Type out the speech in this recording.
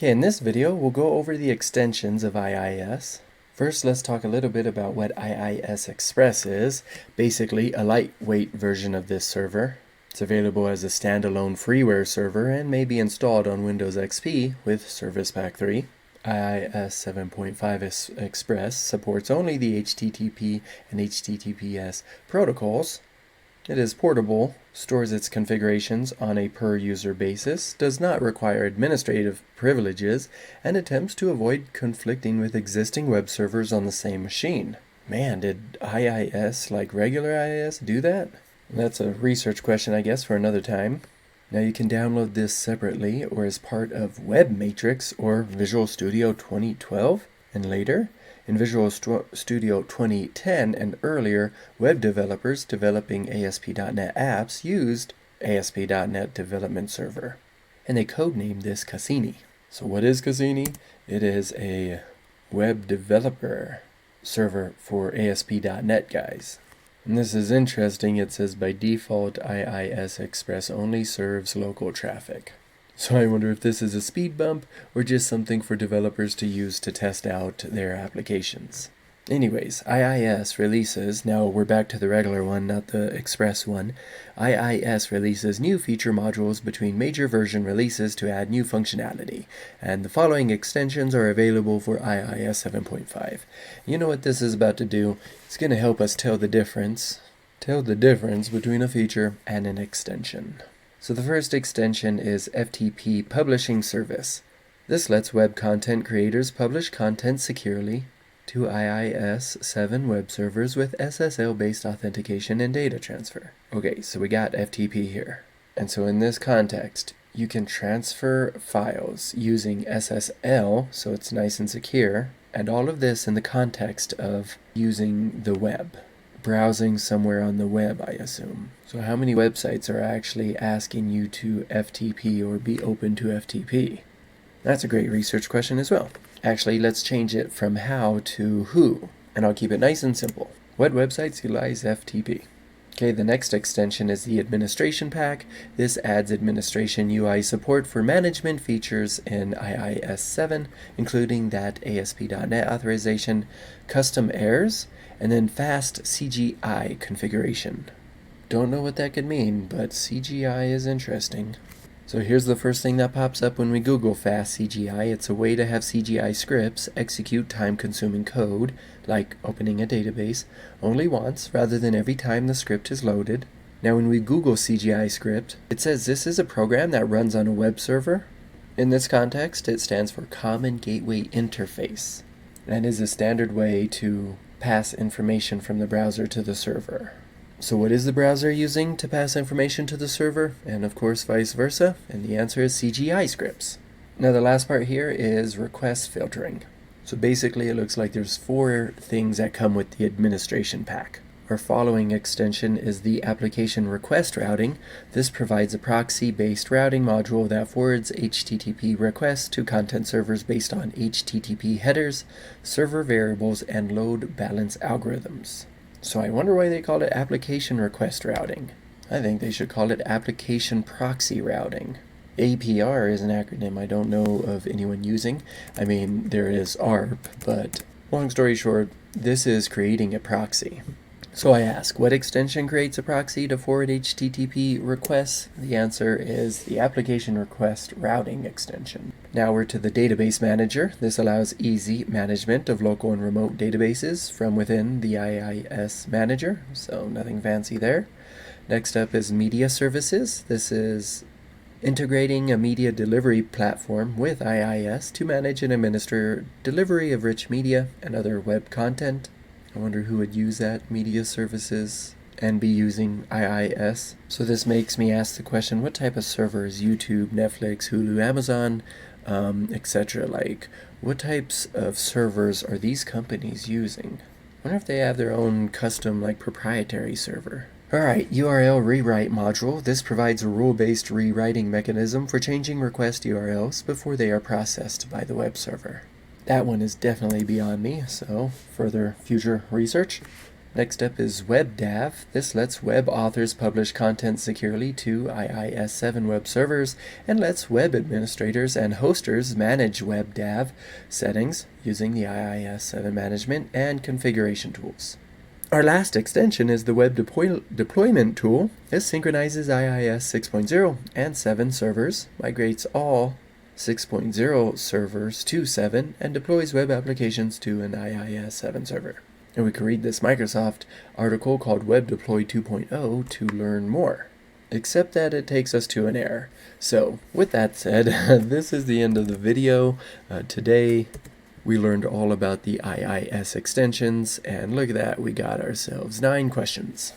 Okay, in this video, we'll go over the extensions of Iis. First, let's talk a little bit about what Iis Express is. Basically, a lightweight version of this server. It's available as a standalone freeware server and may be installed on Windows XP with Service Pack 3. Iis 7.5 Express supports only the HTTP and HTTPS protocols. It is portable, stores its configurations on a per-user basis, does not require administrative privileges, and attempts to avoid conflicting with existing web servers on the same machine. Man, did Iis, like regular Iis, do that? That's a research question, I guess, for another time. Now you can download this separately or as part of Web Matrix or Visual Studio 2012, and later, in Visual Studio 2010 and earlier, web developers developing ASP.NET apps used ASP.NET Development Server, and they codenamed this Cassini. So what is Cassini? It is a web developer server for ASP.NET guys. And this is interesting. It says by default Iis Express only serves local traffic. So I wonder if this is a speed bump or just something for developers to use to test out their applications. Anyways, Iis releases, now we're back to the regular one, not the Express one. Iis releases new feature modules between major version releases to add new functionality, and the following extensions are available for Iis 7.5. You know what this is about to do? It's going to help us tell the difference between a feature and an extension. So the first extension is FTP Publishing Service. This lets web content creators publish content securely to Iis 7 web servers with SSL-based authentication and data transfer. Okay, so we got FTP here. And so in this context, you can transfer files using SSL, so it's nice and secure, and all of this in the context of using the web. Browsing somewhere on the web, I assume. So how many websites are actually asking you to FTP or be open to FTP? That's a great research question as well. Actually, let's change it from how to who, and I'll keep it nice and simple. What websites utilize FTP? Okay, the next extension is the Administration Pack. This adds administration UI support for management features in Iis 7, including that ASP.NET authorization, custom errors, and then FastCGI configuration. Don't know what that could mean, but CGI is interesting. So here's the first thing that pops up when we Google FastCGI. It's a way to have CGI scripts execute time-consuming code, like opening a database, only once rather than every time the script is loaded. Now when we Google CGI script, it says this is a program that runs on a web server. In this context, it stands for Common Gateway Interface, and is a standard way to pass information from the browser to the server. So what is the browser using to pass information to the server? And of course vice versa, and the answer is CGI scripts. Now the last part here is request filtering. So basically it looks like there's 4 things that come with the administration pack. Our following extension is the application request routing. This provides a proxy-based routing module that forwards HTTP requests to content servers based on HTTP headers, server variables, and load balance algorithms. So I wonder why they call it application request routing. I think they should call it application proxy routing. APR is an acronym I don't know of anyone using. I mean, there is ARP, but long story short, this is creating a proxy. So I ask, what extension creates a proxy to forward HTTP requests? The answer is the application request routing extension. Now we're to the database manager. This allows easy management of local and remote databases from within the Iis manager, so nothing fancy there. Next up is media services. This is integrating a media delivery platform with Iis to manage and administer delivery of rich media and other web content. I wonder who would use that, media services, and be using Iis. So this makes me ask the question, what type of server is YouTube, Netflix, Hulu, Amazon, etc. like? What types of servers are these companies using? I wonder if they have their own custom, like, proprietary server. Alright, URL rewrite module. This provides a rule-based rewriting mechanism for changing request URLs before they are processed by the web server. That one is definitely beyond me, so further future research. Next up is WebDAV. This lets web authors publish content securely to Iis 7 web servers and lets web administrators and hosters manage WebDAV settings using the Iis 7 management and configuration tools. Our last extension is the Web Deployment tool. This synchronizes Iis 6.0 and 7 servers, migrates all 6.0 servers to 7, and deploys web applications to an Iis 7 server. And we can read this Microsoft article called Web Deploy 2.0 to learn more. Except that it takes us to an error. So, with that said, this is the end of the video. Today, we learned all about the Iis extensions, and look at that, we got ourselves 9 questions.